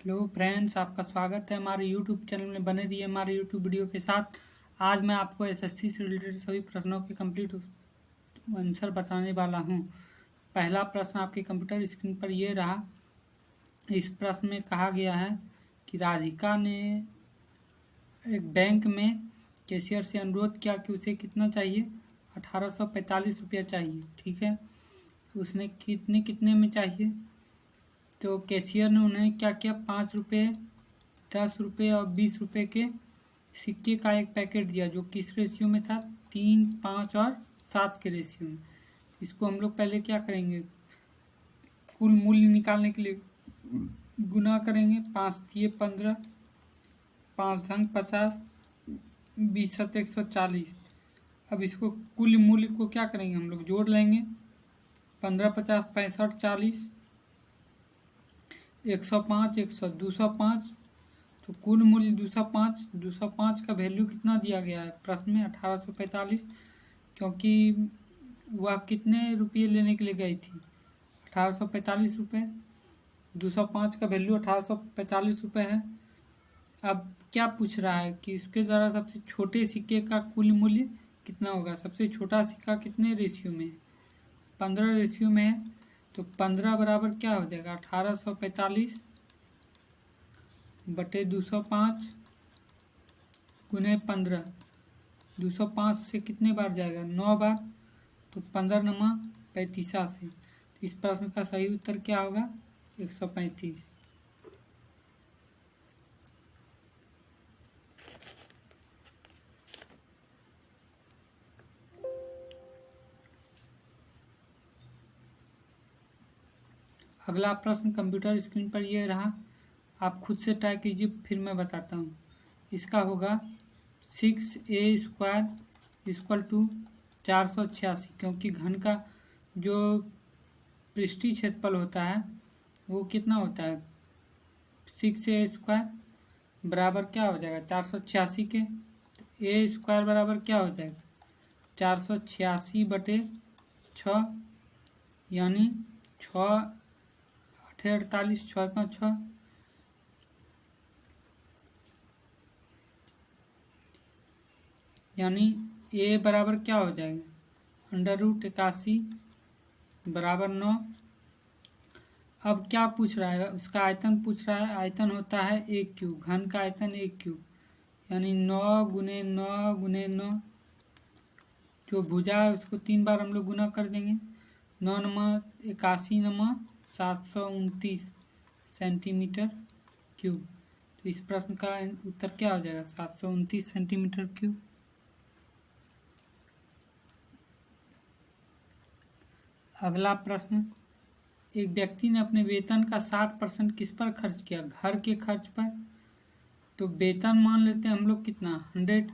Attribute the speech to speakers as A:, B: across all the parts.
A: Hello friends, आपका स्वागत है हमारे यूट्यूब चैनल में। बने रहिए हमारे यूट्यूब वीडियो के साथ। आज मैं आपको एसएससी से रिलेटेड सभी प्रश्नों के कंप्लीट आंसर बताने वाला हूं। पहला प्रश्न आपके कंप्यूटर स्क्रीन पर ये रहा। इस प्रश्न में कहा गया है कि राधिका ने एक बैंक में कैशियर से अनुरोध किया कि उसे कितना चाहिए, 1845 रुपया चाहिए। ठीक है, उसने कितने कितने में चाहिए, तो कैशियर ने उन्हें क्या किया, 5 रुपये, 10 रुपये और 20 रुपये के सिक्के का एक पैकेट दिया, जो किस रेशियो में था, 3, 5 और 7 के रेशियो में। इसको हम लोग पहले क्या करेंगे, कुल मूल्य निकालने के लिए गुना करेंगे। 5 दिए 15, 5 धन 50, 20 सत 140। अब इसको कुल मूल्य को क्या करेंगे, हम लोग जोड़ लेंगे। 15, 50, 65, 40, 105, 100, 205। तो कुल मूल्य 205। 205 का वैल्यू कितना दिया गया है प्रश्न में, 1845, क्योंकि वह कितने रुपये लेने के लिए गई थी, 1845 रुपये। 205 का वैल्यू 1845 रुपये है। अब क्या पूछ रहा है कि इसके द्वारा सबसे छोटे सिक्के का कुल मूल्य कितना होगा। सबसे छोटा सिक्का कितने रेशियो में है, 15 रेशियो में है। तो 15 बराबर क्या हो जाएगा, 1845 बटे 205 गुने 15। 205 से कितने बार जाएगा, 9 बार। तो 15 नमा 35 से। इस प्रश्न का सही उत्तर क्या होगा, 135। अगला प्रश्न कंप्यूटर स्क्रीन पर ये रहा। आप खुद से ट्राई कीजिए, फिर मैं बताता हूँ। इसका होगा 6a² = 486, क्योंकि घन का जो पृष्ठीय क्षेत्रफल होता है वो कितना होता है, 6a² बराबर क्या हो जाएगा, 486 के। a² बराबर क्या हो जाएगा, 486 बटे 6, यानी 6 48, 6 का 6, यानी a बराबर क्या हो जाएगा, √81 बराबर 9। अब क्या पूछ रहा है, उसका आयतन पूछ रहा है। आयतन होता है 1 क्यूब, घन का आयतन 1 क्यूब, यानी 9 गुने 9 गुने 9। जो भुजा है उसको 3 बार हम लोग गुना कर देंगे। 9 नमा 81 नमा 729 सेंटीमीटर क्यूब। तो इस प्रश्न का उत्तर क्या हो जाएगा, 729 सेंटीमीटर क्यूब। अगला प्रश्न, एक व्यक्ति ने अपने वेतन का 60% किस पर खर्च किया, घर के खर्च पर। तो वेतन मान लेते हैं हम लोग कितना, 100।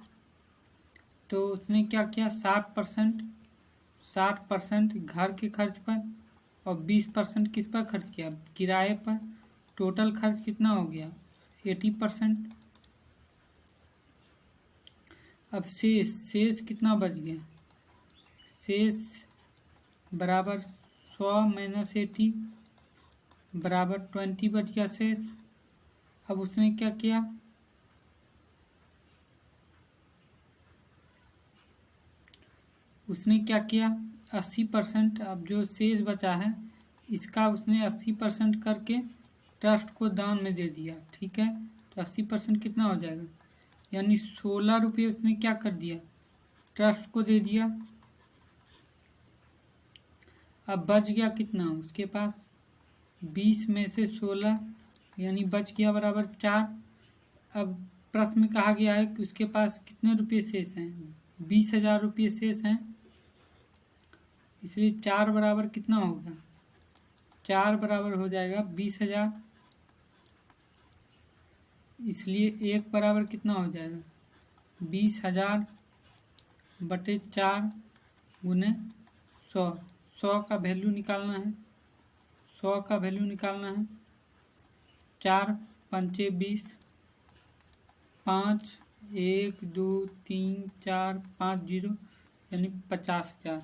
A: तो उसने क्या किया, 60% घर के खर्च पर और 20% किस पर खर्च किया, किराए पर। टोटल खर्च कितना हो गया, 80%। अब शेष कितना बच गया, शेष बराबर 100 - 80 बराबर 20 बच गया शेष। अब उसने क्या किया, उसने क्या किया, 80%। अब जो शेष बचा है इसका उसने 80% करके ट्रस्ट को दान में दे दिया। ठीक है, तो 80% कितना हो जाएगा, यानी 16 रुपये उसने क्या कर दिया, ट्रस्ट को दे दिया। अब बच गया कितना उसके पास, 20 में से 16, यानी बच गया बराबर 4। अब प्रश्न में कहा गया है कि उसके पास कितने रुपये शेष हैं, 20,000 रुपये शेष हैं। इसलिए 4 बराबर कितना होगा, 4 बराबर हो जाएगा 20,000। इसलिए 1 बराबर कितना हो जाएगा, 20,000 बटे 4 गुने 100। 100 का वैल्यू निकालना है, 100 का वैल्यू निकालना है। 4 पंचे 20, 5 1 2 3 4 5 0, यानी 50,000।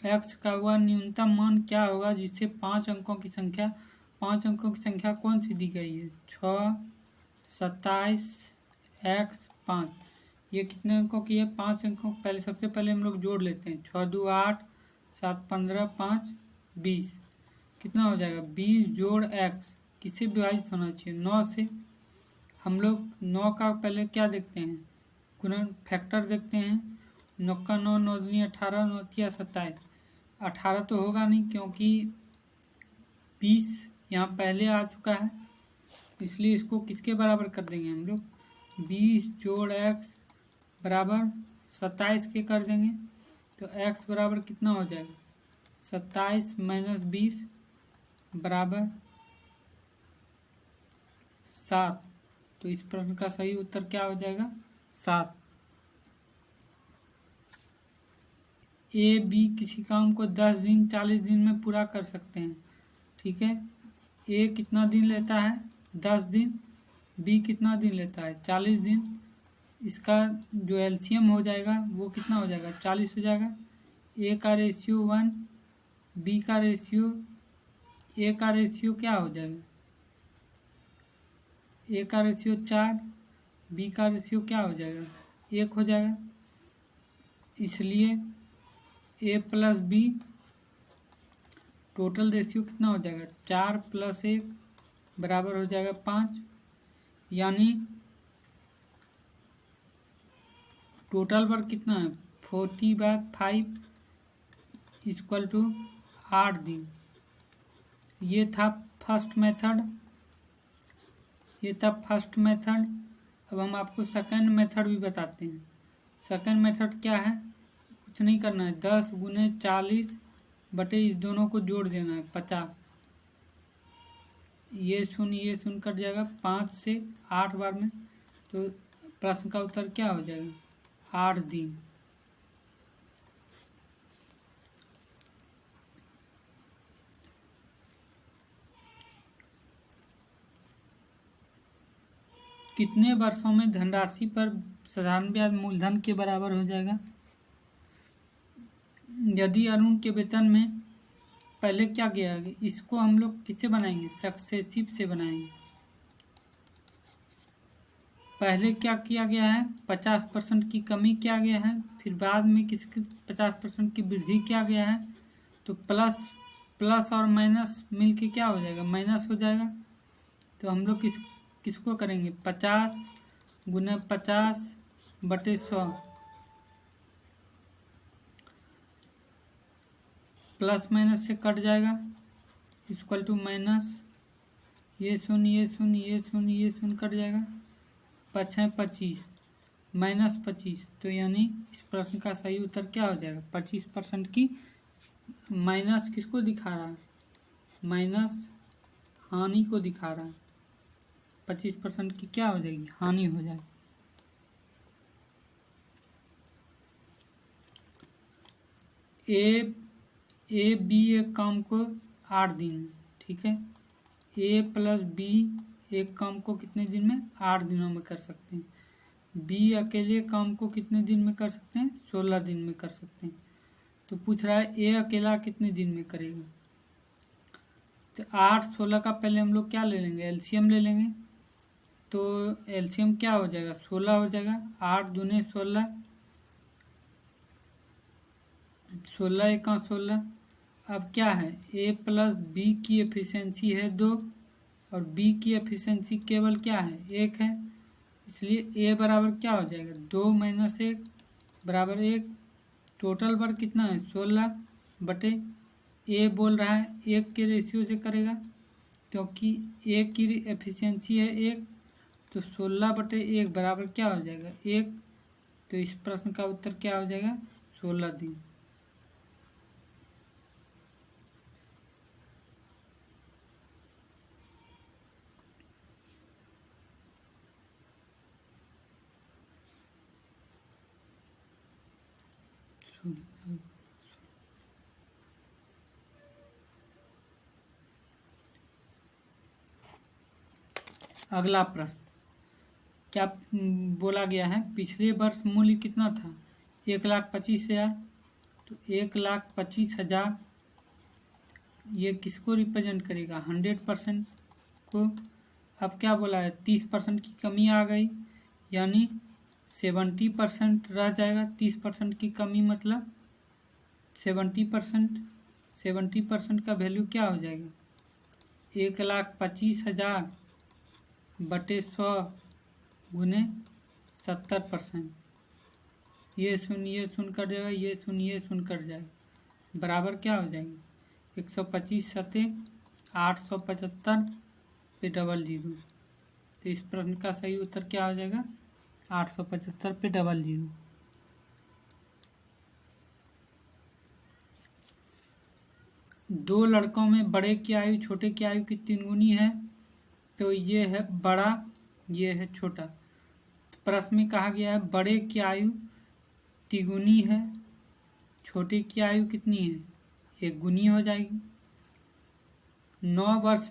A: x का वह न्यूनतम मान क्या होगा जिससे 5 अंकों की संख्या कौन सी दी गई है? 6, 27, x 5। ये कितने अंकों की है? 5 अंकों। पहले सबसे पहले हम लोग जोड़ लेते हैं। 6 2 8, 7 15, 5 20। कितना हो जाएगा? 20 जोड़ x किससे विभाजित होना चाहिए? 9 से। हम लोग 9 का पहले क्या देखते हैं? गुणन फैक्टर देखते हैं। 9 का 9, 9 दूनी 18, 9 तिया 27। 18 तो होगा नहीं क्योंकि 20 यहाँ पहले आ चुका है, इसलिए इसको किसके बराबर कर देंगे हम लोग? 20 जोड़ x बराबर 27 के कर देंगे। तो x बराबर कितना हो जाएगा? 27 माइनस 20 बराबर 7। तो इस प्रश्न का सही उत्तर क्या हो जाएगा? 7। ए बी किसी काम को 10 दिन 40 दिन में पूरा कर सकते हैं, ठीक है। ए कितना दिन लेता है? 10 दिन। बी कितना दिन लेता है? 40 दिन। इसका जो एलसीएम हो जाएगा वो कितना हो जाएगा? 40 हो जाएगा। ए का रेशियो 1, बी का रेशियो, ए का रेशियो क्या हो जाएगा? ए का रेशियो 4, बी का रेशियो क्या हो जाएगा? 1 हो जाएगा। इसलिए ए प्लस बी टोटल रेशियो कितना हो जाएगा? 4 + 1 बराबर हो जाएगा 5। यानी टोटल वर्क कितना है? 40/5 इक्वल टू 8 दिन। ये था फर्स्ट मेथड। अब हम आपको सेकंड मेथड भी बताते हैं। सेकंड मेथड क्या है? कुछ नहीं करना है। 10 × 40 बटे इस दोनों को जोड़ देना है 50। ये शून्य कट जाएगा 5 से 8 बार में। तो प्रश्न का उत्तर क्या हो जाएगा? 8 दिन। कितने वर्षों में धनराशि पर साधारण ब्याज मूलधन के बराबर हो जाएगा? यदि अरुण के वेतन में पहले क्या किया है, इसको हम लोग किससे बनाएंगे? सक्सेसिव से बनाएंगे। पहले क्या किया गया है? 50% की कमी किया गया है, फिर बाद में किसकी 50% की वृद्धि किया गया है। तो प्लस और माइनस मिलके क्या हो जाएगा? माइनस हो जाएगा। तो हम लोग किसको करेंगे? 50 × 50 बटे 100 प्लस माइनस से कट जाएगा इक्वल टू माइनस। ये शून्य कट जाएगा। 5 × 25 -25। तो यानी इस प्रश्न का सही उत्तर क्या हो जाएगा? 25% की माइनस किसको दिखा रहा है? माइनस हानि को दिखा रहा है। 25% की क्या हो जाएगी? हानि हो जाएगी। ए बी एक काम को 8 दिन में, ठीक है। ए प्लस बी एक काम को कितने दिन में? 8 दिनों में कर सकते हैं। बी अकेले काम को कितने दिन में कर सकते हैं? 16 दिन में कर सकते हैं। तो पूछ रहा है ए अकेला कितने दिन में करेगा? तो 8 16 का पहले हम लोग क्या ले लेंगे? एलसीएम ले लेंगे। तो एलसीएम क्या हो जाएगा? 16 हो जाएगा। 8 दूने 16, 16 × 16। अब क्या है? ए प्लस बी की एफिशिएंसी है 2 और बी की एफिशिएंसी केवल क्या है? 1 है। इसलिए ए बराबर क्या हो जाएगा? 2 - 1 बराबर 1। टोटल वर्क कितना है? 16 बटे ए बोल रहा है 1 के रेशियो से करेगा क्योंकि ए की एफिशिएंसी है 1। तो 16 बटे 1 बराबर क्या हो जाएगा? 1। तो इस प्रश्न का उत्तर क्या हो जाएगा? 16 दिन। अगला प्रश्न क्या बोला गया है? पिछले वर्ष मूल्य कितना था? 1,25,000। तो 1,25,000 ये किसको रिप्रेजेंट करेगा? 100% को। अब क्या बोला है? 30% की कमी आ गई, यानी 70% रह जाएगा। 30% की कमी मतलब 70%। 70% का वैल्यू क्या हो जाएगा? 1,25,000 बटे 100 गुने 70%। ये शून्य कट जाएगा, ये शून्य कट जाएगा, बराबर क्या हो जाएगा? 125 सते 875 पे डबल जीरो। तो इस प्रश्न का सही उत्तर क्या हो जाएगा? 875 पे डबल जीरो। दो लड़कों में बड़े की आयु छोटे की आयु की 3 गुनी है, तो ये है बड़ा, ये है छोटा। प्रश्न में कहा गया है बड़े की आयु तिगुनी है, छोटे की आयु कितनी है? 1 गुनी हो जाएगी। 9 वर्ष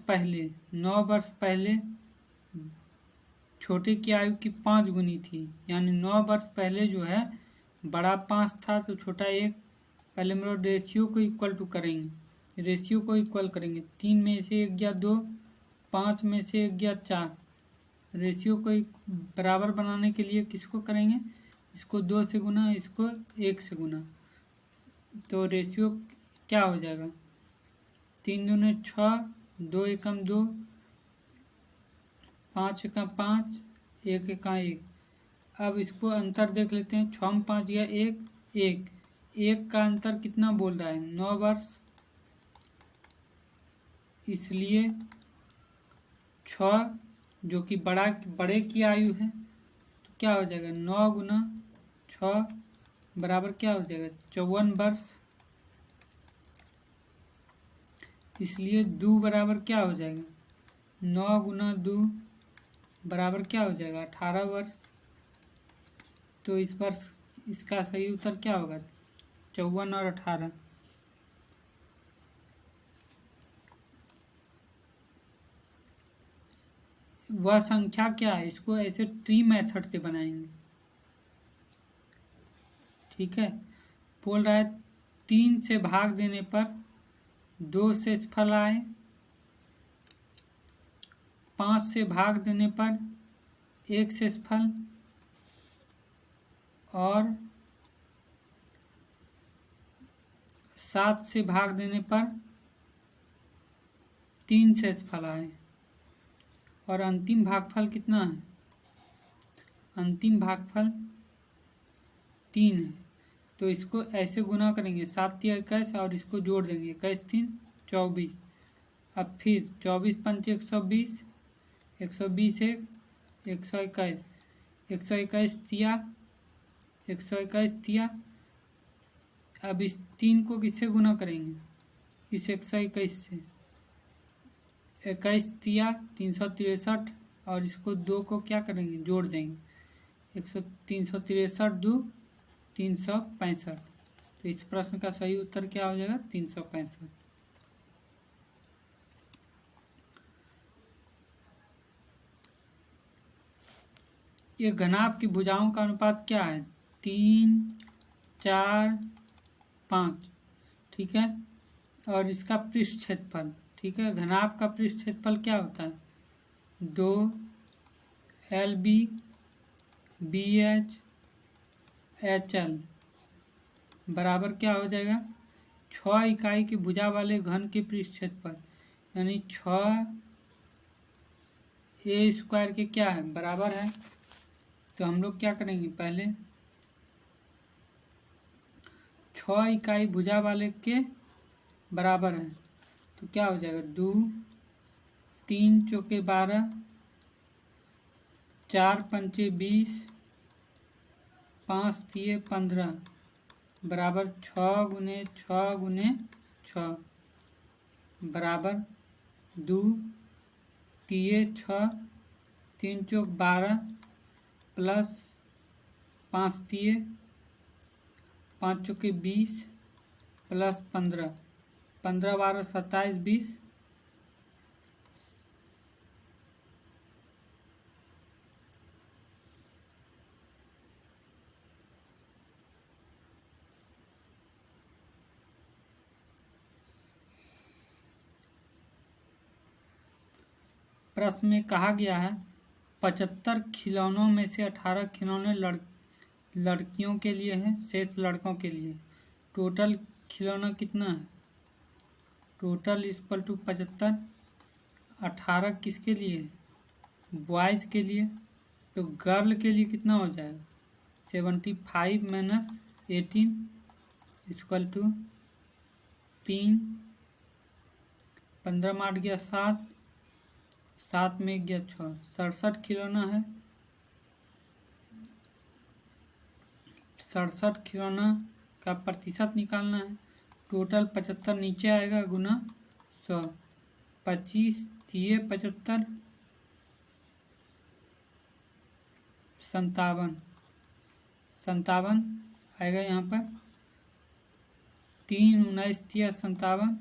A: पहले छोटे की आयु की 5 गुनी थी, यानी 9 वर्ष पहले जो है बड़ा 5 था तो छोटा 1। पहले हम लोग रेशियो को इक्वल टू करेंगे, रेशियो को इक्वल करेंगे। 3 में से 1 गया 2, 5 में से 1 गया 4। रेशियो को बराबर बनाने के लिए किसको करेंगे? इसको 2 से गुना, इसको 1 से गुना। तो रेशियो क्या हो जाएगा? 3 दूने 6, 2 एकम 2, 5 एकम 5, 1 एका 1। अब इसको अंतर देख लेते हैं। 6 में 5 गया 1, 1 का अंतर कितना बोल रहा है? 9 वर्ष। इसलिए 6 जो कि बड़े की आयु है, तो क्या हो जाएगा? 9 गुना 6 बराबर क्या हो जाएगा? 54 वर्ष। इसलिए 2 बराबर क्या हो जाएगा? 9 गुना 2 बराबर क्या हो जाएगा? 18 वर्ष। तो इस वर्ष इसका सही उत्तर क्या होगा? 54 और 18। वह संख्या क्या है? इसको ऐसे ट्री मेथड से बनाएंगे, ठीक है। बोल रहा है 3 से भाग देने पर 2 शेषफल आए, 5 से भाग देने पर 1 शेषफल, और 7 से भाग देने पर 3 शेषफल आए। और अंतिम भागफल कितना है? अंतिम भागफल 3 है। तो इसको ऐसे गुना करेंगे, 7 या 21, और इसको जोड़ देंगे, 21 3 24। अब फिर 24 पंच 120, 120 1, 121, 121 तिया, 121 तिया। अब इस 3 को किससे गुना करेंगे? इस 121 से। 21 तिया 363, और इसको 2 को क्या करेंगे? जोड़ देंगे, 363 2 365। तो इस प्रश्न का सही उत्तर क्या हो जाएगा? 365। ये घनाभ की भुजाओं का अनुपात क्या है? 3 4 5, ठीक है। और इसका पृष्ठ क्षेत्रफल, ठीक है। घनाभ का पृष्ठ क्षेत्रफल क्या होता है? 2 LB BH HL बराबर क्या हो जाएगा? 6 इकाई की भुजा वाले घन के पृष्ठ क्षेत्रफल, यानी 6 A स्क्वायर के क्या है? बराबर है। तो हम लोग क्या करेंगे? पहले 6 इकाई भुजा वाले के बराबर है, तो क्या हो जाएगा? 2 3 चौके 12, 4 पंचे 20, 5 तिये 15 बराबर 6 गुने 6 गुने 6 बराबर 2 तिये 6, 3 चौक 12 प्लस 5 तिये 5 चौके 20 प्लस 15, 15 12 27 20। प्रश्न में कहा गया है 75 खिलौनों में से 18 खिलौने लड़कियों के लिए हैं, शेष लड़कों के लिए। टोटल खिलौना कितना है? टोटल इक्वल टू 75, 18 किसके लिए? बॉयज़ के लिए। तो गर्ल के लिए कितना हो जाएगा? 75 माइनस 18 इक्वल टू 3, 15 में 8 गया 7, 7 में 1 गया 6, 67 खिलौना है। 67 खिलौना का प्रतिशत निकालना है। टोटल 75 नीचे आएगा गुना 100, 25 दिए 75, 57 आएगा यहाँ पर। 3 19 दिया 57,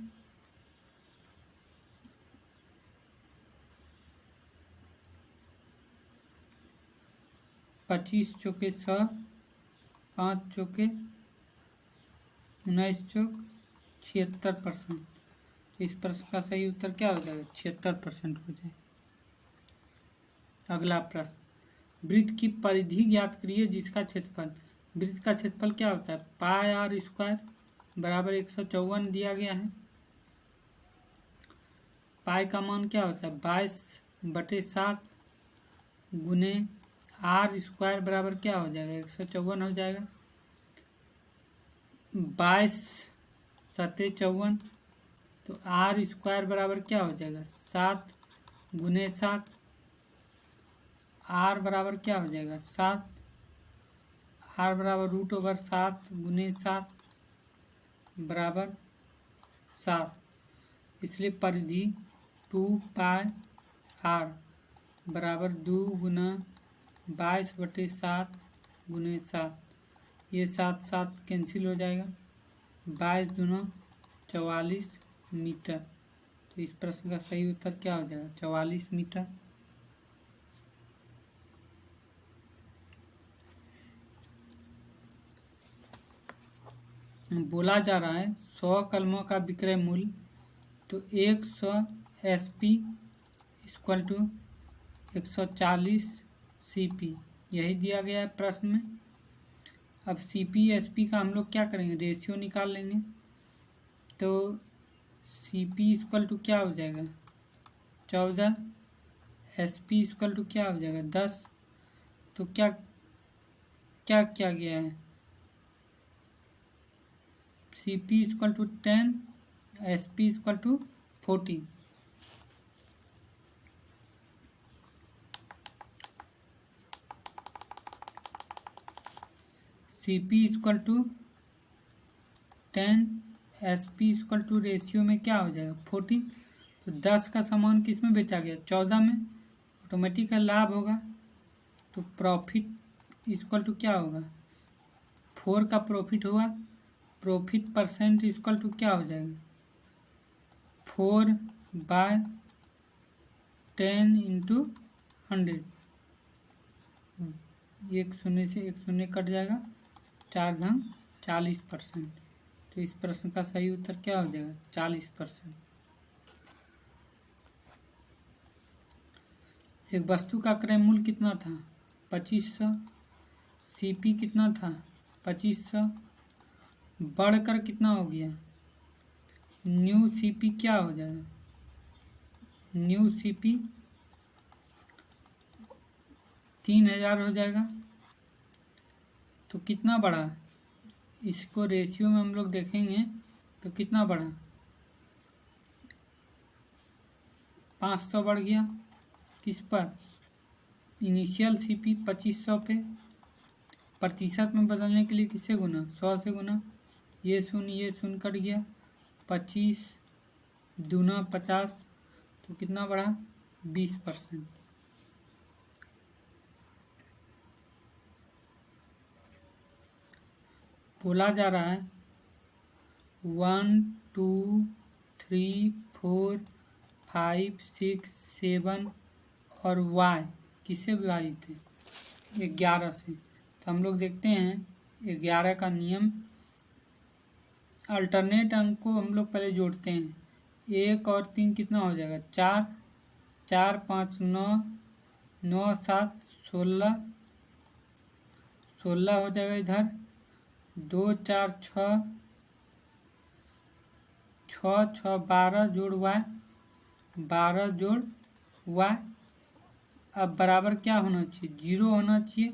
A: 25 चौके 100, 5 चौके 19 चौक 76%। तो इस प्रश्न का सही उत्तर क्या हो जाएगा? 76% हो जाएगा। अगला प्रश्न, वृत्त की परिधि ज्ञात करिए जिसका क्षेत्रफल। वृत्त का क्षेत्रफल क्या होता है? पाई आर स्क्वायर बराबर 154 दिया गया है। पाई का मान क्या होता है? 22/7 गुने आर स्क्वायर बराबर क्या हो जाएगा? 154 हो जाएगा। 22×7=54, तो आर स्क्वायर बराबर क्या हो जाएगा? 7 गुने 7, आर बराबर क्या हो जाएगा? 7, आर बराबर √7 गुने 7 बराबर 7। इसलिए परिधि 2πr बराबर 2 गुना 22/7 गुने 7। ये 7 7 कैंसिल हो जाएगा। 22 दूना 44 मीटर। तो इस प्रश्न का सही उत्तर क्या हो जाएगा? 44 मीटर। बोला जा रहा है 100 कलमों का विक्रय मूल्य, तो 100 SP इक्वल टू 140 CP, यही दिया गया है प्रश्न में। अब CP SP का हम लोग क्या करेंगे? रेशियो निकाल लेंगे। तो CP इक्वल टू क्या हो जाएगा? 14, SP इक्वल टू क्या हो जाएगा? 10। तो क्या क्या क्या गया है? CP equal to 10, SP equal to 14। CP equal to 10, SP equal to ratio में क्या हो जाएगा? 14। तो 10 का सामान किस में बेचा गया? 14 में। ऑटोमेटिक का लाभ होगा। तो प्रॉफिट इक्वल टू क्या होगा? 4 का प्रॉफिट हुआ। प्रॉफिट परसेंट इक्वल टू क्या हो जाएगा? 4/10 इंटू 100। 1 शून्य से 1 शून्य कट जाएगा। 4 घन 40%। तो इस प्रश्न का सही उत्तर क्या हो जाएगा? 40%। एक वस्तु का क्रय मूल्य कितना था? 2500। CP कितना था? 2500। बढ़कर कितना हो गया? न्यू CP क्या हो जाएगा? न्यू CP 3000 हो जाएगा। तो कितना बढ़ा? इसको रेशियो में हम लोग देखेंगे तो कितना बढ़ा? 500 बढ़ गया। किस पर? इनिशियल CP 2500 पे। प्रतिशत में बदलने के लिए किससे गुना? 100 से गुना। ये शून्य कट गया। 25 दूना 50। तो कितना बढ़ा? 20%। बोला जा रहा है 1 2 3 4 5 6 7 और Y किससे विभाजित है? 11 से। तो हम लोग देखते हैं 11 का नियम। अल्टरनेट अंक को हम लोग पहले जोड़ते हैं। 1 और 3 कितना हो जाएगा? 4। 4 5 9 9 7 16 16 हो जाएगा इधर। 2 4 6 6 6 12 जोड़ y 12 जोड़ y। अब बराबर क्या होना चाहिए? 0 होना चाहिए,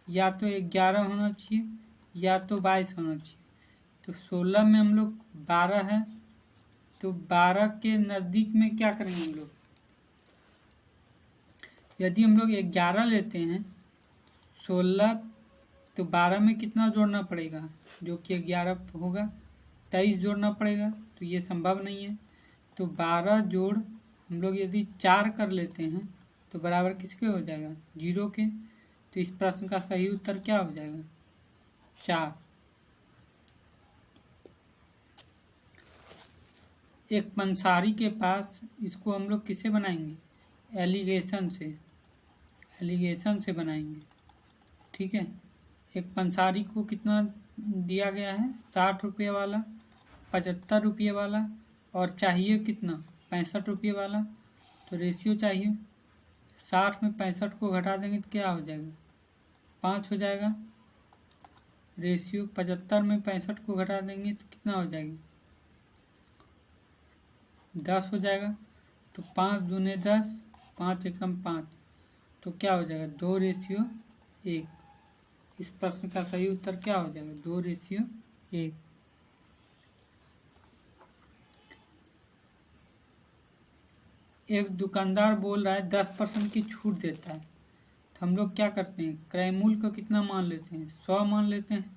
A: या तो 11 होना चाहिए, या तो 22 होना चाहिए। तो 16 में हम लोग 12 है, तो 12 के नज़दीक में क्या करेंगे हम लोग? यदि हम लोग 11 लेते हैं 16, तो 12 में कितना जोड़ना पड़ेगा? जो कि 11 होगा, 23 जोड़ना पड़ेगा। तो ये संभव नहीं है। तो 12 जोड़ हम लोग यदि 4 कर लेते हैं तो बराबर किसके हो जाएगा? 0 के। तो इस प्रश्न का सही उत्तर क्या हो जाएगा? 4। एक पंसारी के पास, इसको हम लोग किसे बनाएंगे? एलिगेशन से बनाएंगे। ठीक है। एक पंसारी को कितना दिया गया है? 60 रुपये वाला, 75 रुपये वाला, और चाहिए कितना? 65 रुपये वाला। तो रेशियो चाहिए। 60 में 65 को घटा देंगे तो क्या हो जाएगा? 5 हो जाएगा। रेशियो 75 में 65 को घटा देंगे तो कितना हो जाएगा? 10 हो जाएगा। तो 5 दूने 10, 5 एकम 5, तो क्या हो जाएगा? 2:1। इस प्रश्न का सही उत्तर क्या हो जाएगा? 2:1। एक दुकानदार बोल रहा है 10% की छूट देता है, तो हम लोग क्या करते हैं? क्रय मूल्य को कितना मान लेते हैं? 100 मान लेते हैं।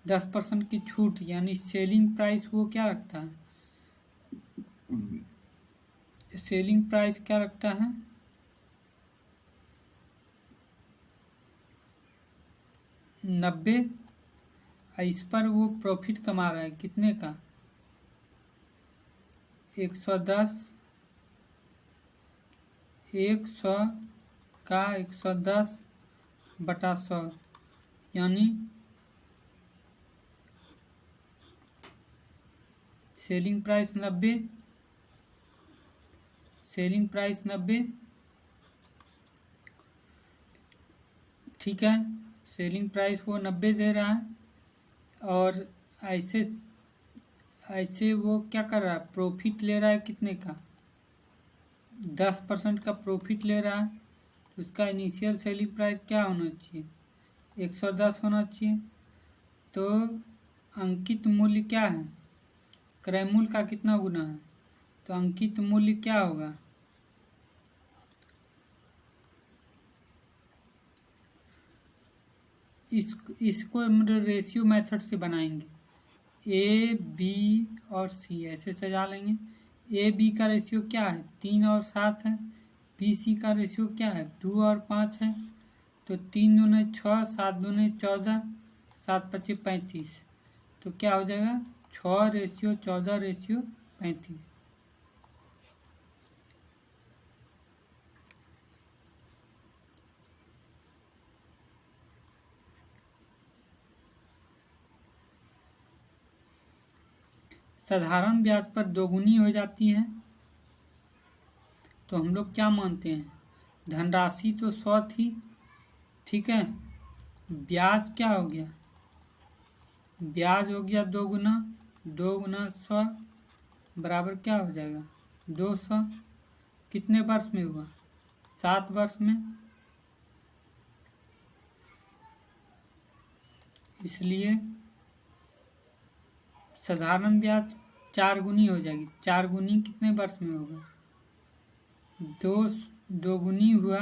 A: 10% की छूट यानी सेलिंग प्राइस वो क्या रखता है? सेलिंग प्राइस क्या रखता है? 90। इस पर वो प्रॉफिट कमा रहा है कितने का? 110। 100 का 110 बटा 100 यानी सेलिंग प्राइस 90। Selling price 90। ठीक है। सेलिंग प्राइस वो 90 दे रहा है, और ऐसे वो क्या कर रहा है? प्रॉफिट ले रहा है कितने का? 10% का प्रॉफिट ले रहा है। तो उसका इनिशियल सेलिंग प्राइस क्या होना चाहिए? 110 होना चाहिए। तो अंकित मूल्य क्या है? क्रय मूल्य का कितना गुना है? तो अंकित मूल्य क्या होगा? इसको हम रेशियो मेथड से बनाएंगे। ए बी और सी ऐसे सजा लेंगे। ए बी का रेशियो क्या है? 3 और 7 है। बी सी का रेशियो क्या है? 2 और 5 है। तो 3 दूने 6, 7 दूने 14, 7 पच्चीस 35। तो क्या हो जाएगा? 6:14:35। साधारण ब्याज पर दोगुनी हो जाती है तो हम लोग क्या मानते हैं? धनराशि तो 100 थी, ठीक है। ब्याज क्या हो गया? ब्याज हो गया 2 गुना। 2 गुना 100 बराबर क्या हो जाएगा? 200। कितने वर्ष में हुआ? 7 वर्ष में। इसलिए साधारण ब्याज 4 गुनी हो जाएगी। 4 गुनी कितने वर्ष में होगा? 2 गुनी हुआ